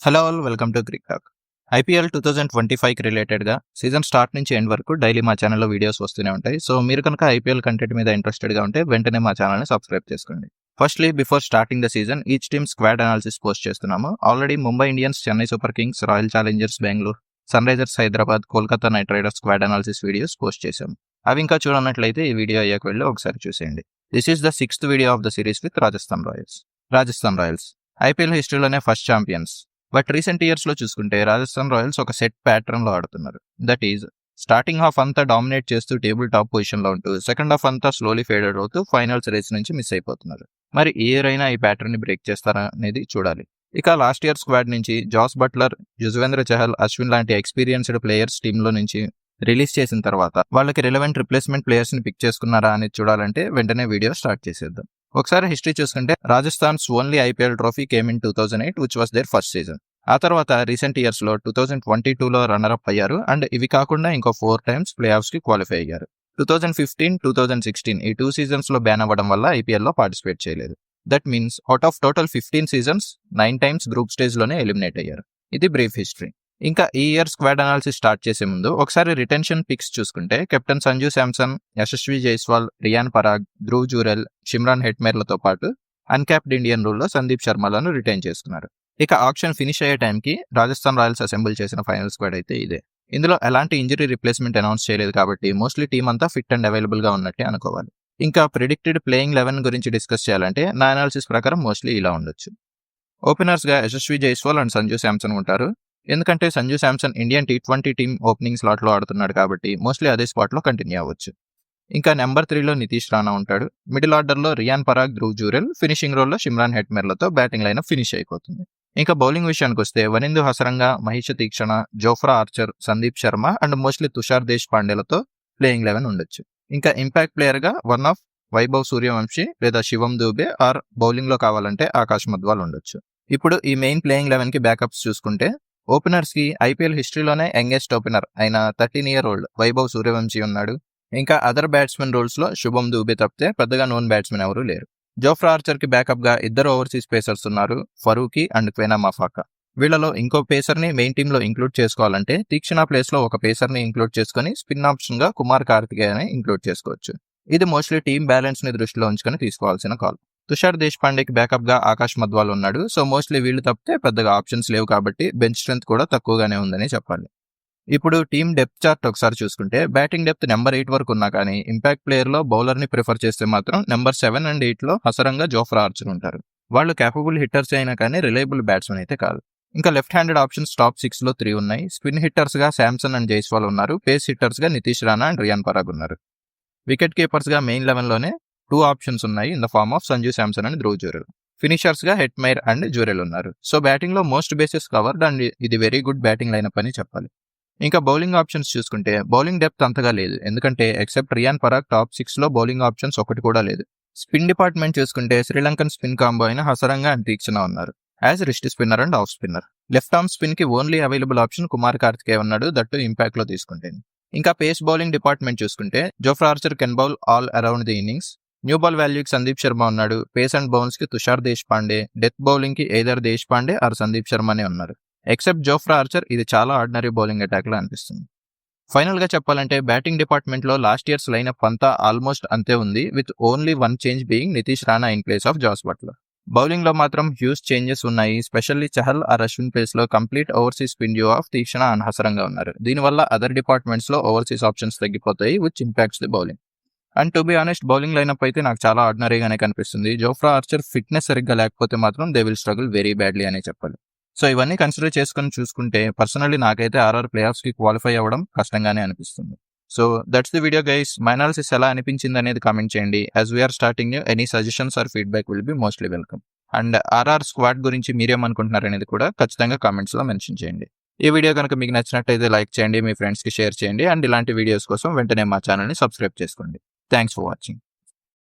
Hello all, welcome to crick talk. IPL 2025కి రిలేటెడ్గా season start నుంచి ఎండ్ వరకు డైలీ మా ఛానల్లో వీడియోస్ వస్తూనే ఉంటాయి. సో మీరు కనుక ఐపీఎల్ కంటెంట్ మీద ఇంట్రెస్టెడ్గా ఉంటే వెంటనే మా ఛానల్ని సబ్స్క్రైబ్ చేసుకోండి. Firstly, before starting the season each team squad analysis post చేస్తున్నాము. Already Mumbai Indians, Chennai Super Kings, Royal Challengers Bengaluru, Sunrisers Hyderabad, Kolkata Knight Riders squad analysis videos post చేశాము. అవి ఇంకా చూడనట్లయితే ఈ వీడియో అయ్యాక వెళ్ళి ఒకసారి చూసేయండి. This is the 6th video of the series with Rajasthan Royals IPL హిస్టరీలోనే ఫస్ట్ ఛాంపియన్స్. బట్ రీసెంట్ ఇయర్స్లో చూసుకుంటే రాజస్థాన్ రాయల్స్ ఒక సెట్ ప్యాటర్న్లో ఆడుతున్నారు. దట్ ఈజ్, స్టార్టింగ్ హాఫ్ అంతా డామినేట్ చేస్తూ టేబుల్ టాప్ పొజిషన్లో ఉంటూ సెకండ్ హాఫ్ అంతా స్లోలీ ఫేడెడ్ అవుతూ ఫైనల్స్ రేస్ నుంచి మిస్ అయిపోతున్నారు. మరి ఏ ఇయర్ అయినా ఈ ప్యాటర్న్ని బ్రేక్ చేస్తారా అనేది చూడాలి. ఇక లాస్ట్ ఇయర్ స్క్వాడ్ నుంచి జాస్ బట్లర్, యుజ్వేంద్ర చహల్, అశ్విన్ లాంటి ఎక్స్పీరియన్స్డ్ ప్లేయర్స్ టీంలో నుంచి రిలీజ్ చేసిన తర్వాత వాళ్ళకి రిలవెంట్ రిప్లేస్మెంట్ ప్లేయర్స్ని పిక్ చేసుకున్నారా అనేది చూడాలంటే వెంటనే వీడియో స్టార్ట్ చేసేద్దాం. ఒకసారి హిస్టరీ చూసుకుంటే Rajasthan's only IPL trophy came in 2008, which was their first season. ఆ తర్వాత రీసెంట్ ఇయర్స్లో 2022లో రన్నరప్ అయ్యారు. అండ్ ఇవి కాకుండా ఇంకో 4 times ప్లే ఆఫ్స్కి క్వాలిఫై అయ్యారు. 2015, 2016 ఈ 2 seasonsలో బ్యాన్ అవ్వడం వల్ల ఐపీఎల్లో పార్టిసిపేట్ చేయలేదు. That means out of total 15 seasons 9 times group స్టేజ్లోనే ఎలిమినేట్ అయ్యారు. ఇది బ్రీఫ్ హిస్టరీ. ఇంకా ఈ ఇయర్ స్క్వాడ్ అనాలిసిస్ స్టార్ట్ చేసే ముందు ఒకసారి రిటెన్షన్ పిక్స్ చూసుకుంటే కెప్టెన్ సంజు శాంసన్, యశస్వి జైస్వాల్, రియాన్ పరాగ్, ధ్రువ్ జురెల్, షిమ్రాన్ హెట్మేర్లతో పాటు అన్క్యాప్డ్ ఇండియన్ రూల్లో సందీప్ శర్మలను రిటైన్ చేసుకున్నారు. ఇక ఆక్షన్ ఫినిష్ అయ్యే టైంకి రాజస్థాన్ రాయల్స్ అసెంబుల్ చేసిన ఫైనల్ స్క్వాడ్ అయితే ఇదే. ఇందులో ఎలాంటి ఇంజరీ రిప్లేస్మెంట్ అనౌన్స్ చేయలేదు కాబట్టి మోస్ట్లీ టీం అంతా ఫిట్ అండ్ అవైలబుల్గా ఉన్నట్టే అనుకోవాలి. ఇంకా ప్రిడిక్టెడ్ ప్లేయింగ్ 11 గురించి డిస్కస్ చేయాలంటే నా అనాలిసిస్ ప్రకారం మోస్ట్లీ ఇలా ఉండొచ్చు. ఓపెనర్స్గా యశస్వి జైస్వాల్ అండ్ సంజు శాంసన్ ఉంటారు. ఎందుకంటే Sanju Samson Indian T20 team opening స్లాట్లో ఆడుతున్నాడు కాబట్టి మోస్ట్లీ అదే స్పాట్లో కంటిన్యూ అవ్వచ్చు. ఇంకా నెంబర్ 3లో నితీష్ రాణా ఉంటాడు. మిడిల్ ఆర్డర్లో రియాన్ పరాగ్, ధ్రువ్ జురెల్, ఫినిషింగ్ రోల్లో షిమ్రాన్ హెట్మేర్లతో బ్యాటింగ్ లైన్ ఫినిష్ అయిపోతుంది. ఇంకా బౌలింగ్ విషయానికి వస్తే Wanindu Hasaranga, Mahesh Theekshana, Jofra Archer, Sandeep Sharma and mostly Tushar దేశ్ పాండేలతో ప్లేయింగ్ 11 ఉండొచ్చు. ఇంకా ఇంపాక్ట్ ప్లేయర్గా వన్ ఆఫ్ వైభవ్ సూర్యవంశీ లేదా శివం దూబే ఆర్ బౌలింగ్లో కావాలంటే ఆకాశ్ మద్వాల్ ఉండొచ్చు. ఇప్పుడు ఈ మెయిన్ ప్లేయింగ్ 11కి బ్యాకప్స్ చూసుకుంటే ఓపెనర్స్కి ఐపీఎల్ హిస్టరీలోనే యంగెస్ట్ ఓపెనర్ అయిన 13-year-old వైభవ్ సూర్యవంశీ ఉన్నాడు. ఇంకా అదర్ బ్యాట్స్మెన్ రోల్స్లో శుభం దూబే తప్పితే పెద్దగా నోన్ బ్యాట్స్మెన్ ఎవరూ లేరు. జోఫ్రా ఆర్చర్కి బ్యాకప్గా 2 ఓవర్సీస్ పేసర్స్ ఉన్నారు, ఫరూకీ అండ్ క్వేనా మఫాకా. వీళ్ళలో ఇంకో పేసర్ని మెయిన్ టీంలో ఇంక్లూడ్ చేసుకోవాలంటే తీక్షణ ప్లేస్లో ఒక పేసర్ని ఇంక్లూడ్ చేసుకుని స్పిన్ ఆప్షన్గా కుమార్ కార్తికేయని ఇంక్లూడ్ చేసుకోవచ్చు. ఇది మోస్ట్లీ టీమ్ బ్యాలెన్స్ని దృష్టిలో ఉంచుకొని తీసుకోవాల్సిన కాల్. తుషార్ దేశ్ పాండేకి బ్యాకప్గా ఆకాశ్ మద్వాల్ ఉన్నాడు. సో మోస్ట్లీ వీళ్ళు తప్పితే పెద్దగా ఆప్షన్స్ లేవు కాబట్టి బెంచ్ స్ట్రెంత్ కూడా తక్కువగానే ఉందని చెప్పాలి. ఇప్పుడు టీమ్ డెప్త్ చార్ట్ ఒకసారి చూసుకుంటే బ్యాటింగ్ డెప్త్ నెంబర్ 8 వరకు ఉన్నా కానీ ఇంపాక్ట్ ప్లేయర్లో బౌలర్ని ప్రిఫర్ చేస్తే మాత్రం నెంబర్ 7 అండ్ 8లో హసరంగా జోఫ్రా ఆర్చర్ ఉంటారు. వాళ్ళు క్యాపబుల్ హిట్టర్స్ అయినా కానీ రిలయబుల్ బ్యాట్స్మెన్ అయితే కాదు. ఇంకా లెఫ్ట్ హ్యాండెడ్ ఆప్షన్స్ టాప్ 6లో 3 ఉన్నాయి. స్పిన్ హిట్టర్స్గా శాంసన్ అండ్ జైస్వాల్ ఉన్నారు. పేస్ హిట్టర్స్గా నితీష్ రాణా అండ్ రియాన్ పరాగ్ ఉన్నారు. వికెట్ కీపర్స్గా మెయిన్ 11లోనే 2 ఆప్షన్స్ ఉన్నాయి in the form of Sanju Samson and Dhruv Jurel. ఫినిషర్స్గా హెట్మైర్ అండ్ జురెల్ ఉన్నారు. సో బ్యాటింగ్లో మోస్ట్ బేసెస్ కవర్డ్ అండ్ ఇది వెరీ గుడ్ బ్యాటింగ్ లైనప్ అని చెప్పాలి. ఇంకా బౌలింగ్ ఆప్షన్స్ చూసుకుంటే బౌలింగ్ డెప్త్ అంతగా లేదు. ఎందుకంటే except rayon Parag top 6లో bowling options ఒకటి కూడా లేదు. స్పిన్ డిపార్ట్మెంట్ చూసుకుంటే శ్రీలంకన్ స్పిన్ కాంబో అయిన హసరంగా అండ్ తీక్షణ ఉన్నారు as wrist spinner and off spinner. Left arm స్పిన్కి only available option Kumar Karthikeya ఉన్నాడు, దట్టు ఇంపాక్ట్లో తీసుకుంటే. ఇంకా పేస్ బౌలింగ్ డిపార్ట్మెంట్ చూసుకుంటే Jofra Archer can bowl all around the innings. New ball వాల్యూకి Sandeep Sharma ఉన్నాడు. Face and బౌన్స్కి Tushar Desh Pandey, death బౌలింగ్కి either Desh Pandey are Sandeep శర్మనే ఉన్నారు. Except Jofra Archer ఇది చాలా ordinary bowling అటాక్లా అనిపిస్తుంది. ఫైనల్గా చెప్పాలంటే బ్యాటింగ్ డిపార్ట్మెంట్లో లాస్ట్ ఇయర్స్ లైనప్ అంతా ఆల్మోస్ట్ అంతే ఉంది, with only 1 change being Nitish Rana in place of Jos Buttler. బౌలింగ్లో మాత్రం హ్యూజ్ చేంజెస్ ఉన్నాయి. స్పెషల్లీ చహల్ ఆర్ అశ్విన్ ప్లేస్లో complete overseas spin duo of Theekshana and Hasaranga ఉన్నారు. దీనివల్ల అదర్ డిపార్ట్మెంట్స్లో ఓవర్సీస్ ఆప్షన్స్ తగ్గిపోతాయి, which impacts the bowling. And to be honest bowling lineup అయితే నాకు చాలా ఆర్డినరీగానే కనిపిస్తుంది. జోఫ్రా ఆర్చర్ ఫిట్నెస్ సరిగ్గా లేకపోతే మాత్రం they will struggle very badly అనే చెప్పాలి. సో ఇవన్నీ కన్సిడర్ చేసుకుని చూసుకుంటే పర్సనల్లీ నాకైతే ఆర్ఆర్ ప్లే ఆఫ్స్కి క్వాలిఫై అవ్వడం కష్టంగానే అనిపిస్తుంది. So that's the video guys. My analysis ఎలా అనిపించింది అనేది కామెంట్ చేయండి. As we're starting new, any suggestions or feedback will be mostly welcome. And RR squad గురించి మీరేమనుకుంటున్నారు అనేది కూడా ఖచ్చితంగా కామెంట్స్లో మెన్షన్ చేయండి. ఈ వీడియో కనుక మీకు నచ్చినట్టయితే లైక్ చేయండి, మీ ఫ్రెండ్స్కి షేర్ చేయండి అండ్ ఇలాంటి వీడియోస్ కోసం వెంటనే మా ఛానల్ని సబ్స్క్రైబ్ చేసుకోండి. Thanks for watching.